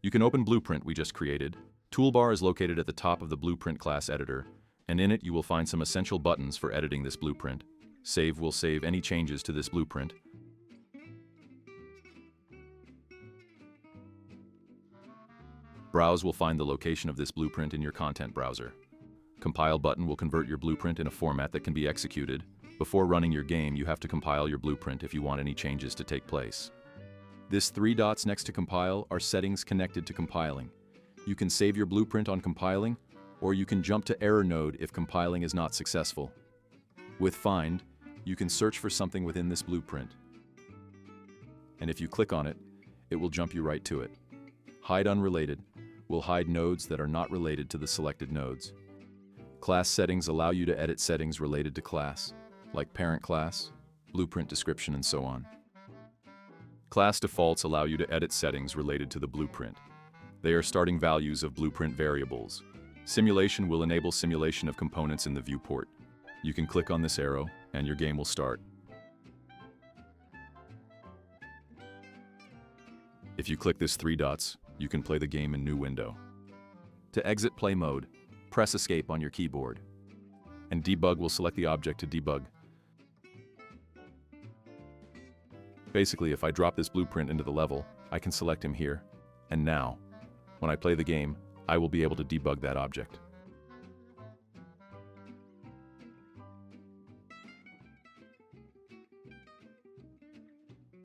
You can open Blueprint we just created. Toolbar is located at the top of the Blueprint class editor, and in it you will find some essential buttons for editing this blueprint. Save will save any changes to this blueprint. Browse will find the location of this blueprint in your content browser. Compile button will convert your blueprint in a format that can be executed. Before running your game, you have to compile your blueprint if you want any changes to take place. This 3 dots next to compile are settings connected to compiling. You can save your blueprint on compiling, or you can jump to error node if compiling is not successful. With find, you can search for something within this blueprint. And if you click on it, it will jump you right to it. Hide unrelated will hide nodes that are not related to the selected nodes. Class settings allow you to edit settings related to class, like parent class, blueprint description, and so on. Class defaults allow you to edit settings related to the blueprint. They are starting values of blueprint variables. Simulation will enable simulation of components in the viewport. You can click on this arrow, and your game will start. If you click this 3 dots, you can play the game in new window. To exit play mode, press escape on your keyboard. And debug will select the object to debug. Basically, if I drop this blueprint into the level, I can select him here. And now, when I play the game, I will be able to debug that object.